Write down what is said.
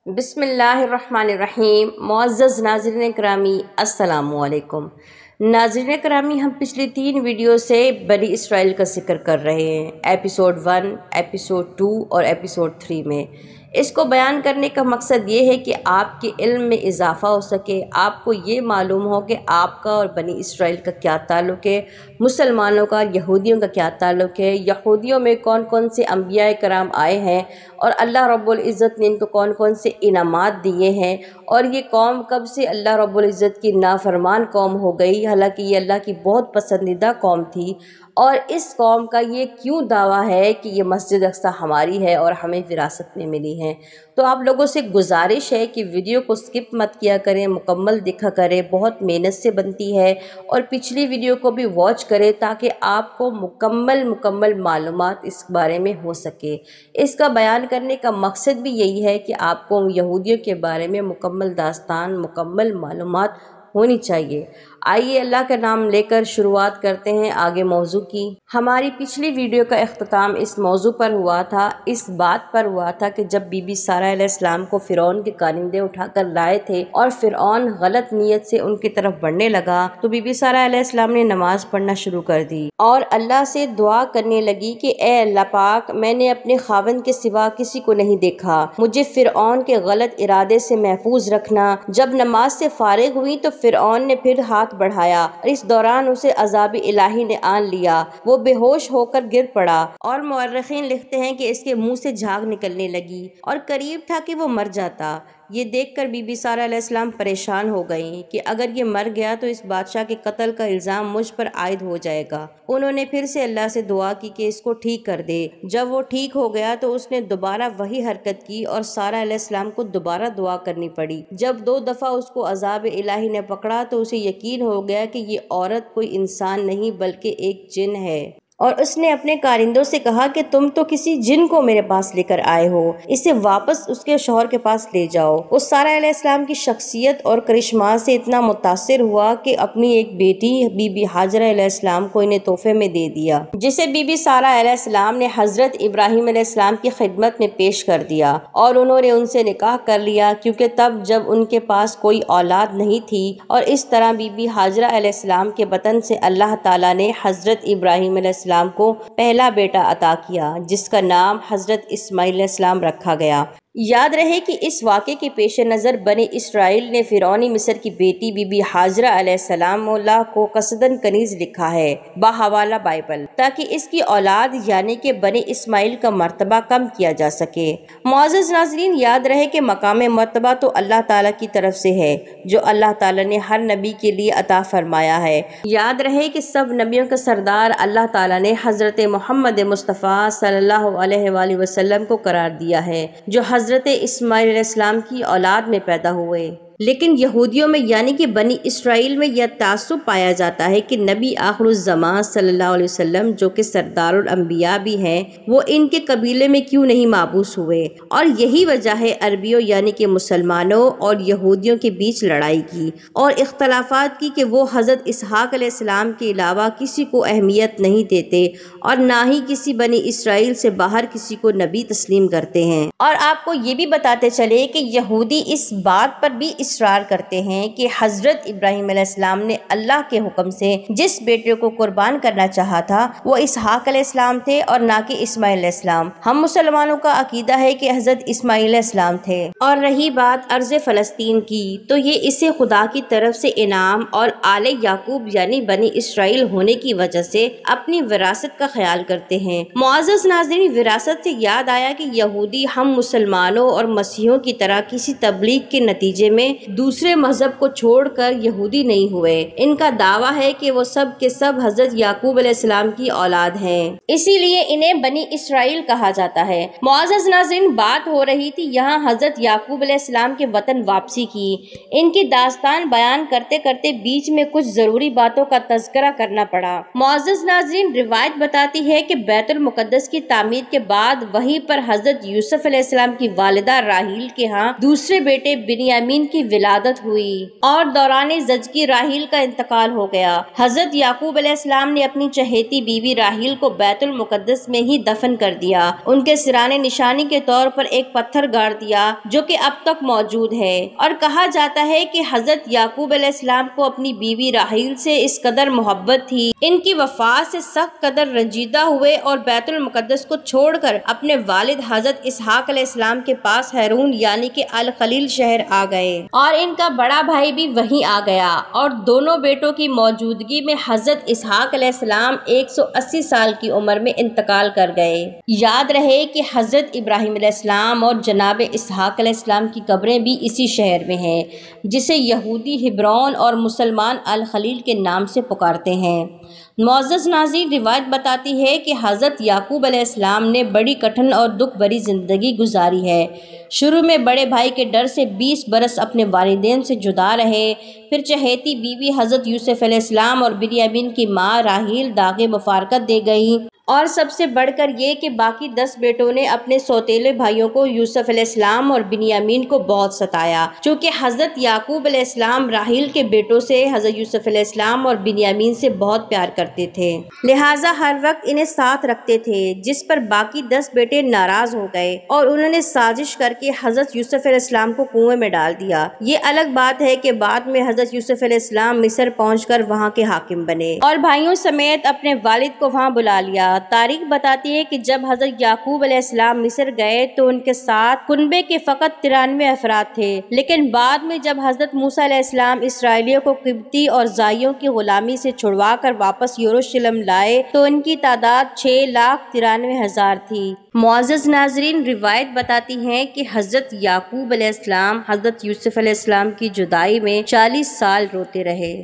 بسم اللہ الرحمن الرحیم۔ معزز ناظرین کرامی، السلام علیکم۔ ناظرین کرامی، ہم پچھلی 3 ویڈیو سے بنی اسرائیل کا ذکر کر رہے ہیں، ایپیسوڈ 1، ایپیسوڈ 2 اور ایپیسوڈ 3 میں۔ اس کو بیان کرنے کا مقصد یہ ہے کہ آپ کے علم میں اضافہ ہو سکے، آپ کو یہ معلوم ہو کہ آپ کا اور بنی اسرائیل کا کیا تعلق ہے، مسلمانوں کا یہودیوں کا کیا تعلق ہے، یہودیوں میں کون کون سے انبیاء کرام آئے ہیں اور اللہ رب العزت نے ان کو کون کون سے انعامات دیے ہیں، اور یہ قوم کب سے اللہ رب العزت کی نافرمان قوم ہو گئی، حالانکہ یہ اللہ کی بہت پسندیدہ قوم تھی، اور اس قوم کا یہ کیوں دعویٰ ہے کہ یہ مسجد اقصی ہماری ہے اور ہمیں وراثت میں ملی ہے۔ تو آپ لوگوں سے گزارش ہے کہ ویڈیو کو سکپ مت کیا کریں، مکمل دیکھا کریں، بہت محنت سے بنتی ہے، اور پچھلی ویڈیو کو بھی واچ کریں تاکہ آپ کو مکمل معلومات اس بارے میں ہو سکے۔ اس کا بیان کرنے کا مقصد بھی یہی ہے کہ آپ کو یہودیوں کے بارے میں مکمل داستان، مکمل معلومات ہونی چاہیے۔ آئیے اللہ کا نام لے کر شروعات کرتے ہیں آگے موضوع کی۔ ہماری پچھلی ویڈیو کا اختتام اس موضوع پر ہوا تھا، اس بات پر ہوا تھا کہ جب بی بی سارہ علیہ السلام کو فرعون کے کارندے اٹھا کر لائے تھے اور فرعون غلط نیت سے ان کی طرف بڑھنے لگا تو بی بی سارہ علیہ السلام نے نماز پڑھنا شروع کر دی اور اللہ سے دعا کرنے لگی کہ اے اللہ پاک، میں نے اپنے خاوند کے سوا کسی کو نہیں دیکھا، مجھے فرعون کے غلط ارادے سے محفوظ رکھنا۔ جب نماز سے فارغ ہوئی تو فرعون نے پھر ہاتھ بڑھایا اور اس دوران اسے عذاب الہی نے آن لیا، وہ بے ہوش ہو کر گر پڑا، اور مورخین لکھتے ہیں کہ اس کے منہ سے جھاگ نکلنے لگی اور قریب تھا کہ وہ مر جاتا۔ یہ دیکھ کر بی بی سارہ علیہ السلام پریشان ہو گئیں کہ اگر یہ مر گیا تو اس بادشاہ کے قتل کا الزام مجھ پر عائد ہو جائے گا۔ انہوں نے پھر سے اللہ سے دعا کی کہ اس کو ٹھیک کر دے۔ جب وہ ٹھیک ہو گیا تو اس نے دوبارہ وہی حرکت کی اور سارہ علیہ السلام کو دوبارہ دعا کرنی پڑی۔ جب 2 دفعہ اس کو عذاب الہی نے پکڑا تو اسے یقین ہو گیا کہ یہ عورت کوئی انسان نہیں بلکہ ایک جن ہے، اور اس نے اپنے کارندوں سے کہا کہ تم تو کسی جن کو میرے پاس لے کر آئے ہو، اسے واپس اس کے شوہر کے پاس لے جاؤ۔ وہ سارہ علیہ السلام کی شخصیت اور کرشمہ سے اتنا متاثر ہوا کہ اپنی ایک بیٹی بی بی ہاجرہ علیہ السلام کو انہیں تحفے میں دے دیا، جسے بی بی سارہ علیہ السلام نے حضرت ابراہیم علیہ السلام کی خدمت میں پیش کر دیا، اور انہوں نے ان سے نکاح کر لیا، کیونکہ تب جب ان کے پاس کوئی اولاد نہیں تھی، اور اس طرح بی بی ہاجرہ علیہ السلام کے بطن سے اللہ تعالیٰ نے حضرت ابراہیم علیہ السلام کو پہلا بیٹا عطا کیا جس کا نام حضرت اسماعیل علیہ السلام رکھا گیا۔ یاد رہے کہ اس واقعے کے پیش نظر بنی اسرائیل نے فرعونی مصر کی بیٹی بی بی ہاجرہ علیہ السلام اللہ کو قصداً کنیز لکھا ہے بحوالہ بائبل، تاکہ اس کی اولاد یعنی کہ بنی اسماعیل کا مرتبہ کم کیا جا سکے۔ معزز ناظرین، یاد رہے کہ مقام مرتبہ تو اللہ تعالیٰ کی طرف سے ہے جو اللہ تعالیٰ نے ہر نبی کے لیے عطا فرمایا ہے۔ یاد رہے کہ سب نبیوں کا سردار اللہ تعالیٰ نے حضرت محمد مصطفیٰ صلی اللہ علیہ وآلہ وسلم کو قرار دیا ہے، جو حضرت اسماعیل علیہ السلام کی اولاد میں پیدا ہوئے۔ لیکن یہودیوں میں یعنی کہ بنی اسرائیل میں یہ تعصب پایا جاتا ہے کہ نبی آخر الزمان صلی اللہ علیہ وسلم جو کہ سردار الانبیاء بھی ہیں، وہ ان کے قبیلے میں کیوں نہیں مابعوث ہوئے، اور یہی وجہ ہے عربیوں یعنی کہ مسلمانوں اور یہودیوں کے بیچ لڑائی کی اور اختلافات کی کہ وہ حضرت اسحاق علیہ السلام کے علاوہ کسی کو اہمیت نہیں دیتے اور نہ ہی کسی بنی اسرائیل سے باہر کسی کو نبی تسلیم کرتے ہیں۔ اور آپ کو یہ بھی بتاتے چلے کہ یہودی اس بات پر بھی اصرار کرتے ہیں کہ حضرت ابراہیم علیہ السلام نے اللہ کے حکم سے جس بیٹے کو قربان کرنا چاہا تھا وہ اسحاق علیہ السلام تھے اور نہ کہ اسماعیل علیہ السلام۔ ہم مسلمانوں کا عقیدہ ہے کہ حضرت اسماعیل علیہ السلام تھے۔ اور رہی بات ارض فلسطین کی، تو یہ اسے خدا کی طرف سے انعام اور آل یعقوب یعنی بنی اسرائیل ہونے کی وجہ سے اپنی وراثت کا خیال کرتے ہیں۔ معزز ناظرین، وراثت سے یاد آیا کہ یہودی ہم مسلمانوں اور مسیحیوں کی طرح کسی تبلیغ کے نتیجے میں دوسرے مذہب کو چھوڑ کر یہودی نہیں ہوئے۔ ان کا دعویٰ ہے کہ وہ سب کے سب حضرت یعقوب علیہ السلام کی اولاد ہیں، اسی لیے انہیں بنی اسرائیل کہا جاتا ہے۔ معزز ناظرین، بات ہو رہی تھی یہاں حضرت یعقوب علیہ السلام کے وطن واپسی کی۔ ان کی داستان بیان کرتے کرتے بیچ میں کچھ ضروری باتوں کا تذکرہ کرنا پڑا۔ معزز ناظرین، روایت بتاتی ہے کہ بیت المقدس کی تعمیر کے بعد وہیں پر حضرت یوسف علیہ السلام کی والدہ راحیل کے ہاں دوسرے بیٹے بنیامین کی ولادت ہوئی اور دوران زچگی راحیل کا انتقال ہو گیا۔ حضرت یعقوب علیہ السلام نے اپنی چہیتی بیوی راحیل کو بیت المقدس میں ہی دفن کر دیا۔ ان کے سرانے نشانی کے طور پر ایک پتھر گاڑ دیا جو کہ اب تک موجود ہے، اور کہا جاتا ہے کہ حضرت یعقوب علیہ السلام کو اپنی بیوی راحیل سے اس قدر محبت تھی، ان کی وفات سے سخت قدر رنجیدہ ہوئے اور بیت المقدس کو چھوڑ کر اپنے والد حضرت اسحاق علیہ السلام کے پاس ہیرون یعنی کہ الخلیل شہر آ گئے، اور ان کا بڑا بھائی بھی وہیں آ گیا، اور دونوں بیٹوں کی موجودگی میں حضرت اسحاق علیہ السلام 180 سال کی عمر میں انتقال کر گئے۔ یاد رہے کہ حضرت ابراہیم علیہ السلام اور جناب اسحاق علیہ السلام کی قبریں بھی اسی شہر میں ہیں، جسے یہودی ہبرون اور مسلمان الخلیل کے نام سے پکارتے ہیں۔ معزز ناظرین، روایت بتاتی ہے کہ حضرت یعقوب علیہ السلام نے بڑی کٹھن اور دکھ بھری زندگی گزاری ہے۔ شروع میں بڑے بھائی کے ڈر سے 20 برس اپنے والدین سے جدا رہے، پھر چہیتی بیوی حضرت یوسف علیہ السلام اور بنیامین کی ماں راحیل داغ مفارقت دے گئیں، اور سب سے بڑھ کر یہ کہ باقی 10 بیٹوں نے اپنے سوتیلے بھائیوں کو یوسف علیہ السلام اور بنیامین کو بہت ستایا۔ چونکہ حضرت یعقوب علیہ السلام راحیل کے بیٹوں سے حضرت یوسف علیہ السلام اور بنیامین سے بہت پیار کرتے تھے، لہٰذا ہر وقت انہیں ساتھ رکھتے تھے، جس پر باقی 10 بیٹے ناراض ہو گئے اور انہوں نے سازش کر کے حضرت یوسف علیہ السلام کو کنویں میں ڈال دیا۔ یہ الگ بات ہے کہ بعد میں حضرت یوسف علیہ السلام مصر پہنچ کر وہاں کے حاکم بنے اور بھائیوں سمیت اپنے والد کو وہاں بلا لیا۔ تاریخ بتاتی ہے کہ جب حضرت یعقوب علیہ السلام مصر گئے تو ان کے ساتھ کنبے کے فقط 93 افراد تھے، لیکن بعد میں جب حضرت موسیٰ علیہ السلام اسرائیلیوں کو قبطی اور زائیوں کی غلامی سے چھڑوا کر واپس یروشلم لائے تو ان کی تعداد 6,93,000 تھی۔ معزز ناظرین، روایت بتاتی ہے کہ حضرت یعقوب علیہ السلام حضرت یوسف علیہ السلام کی جدائی میں 40 سال روتے رہے۔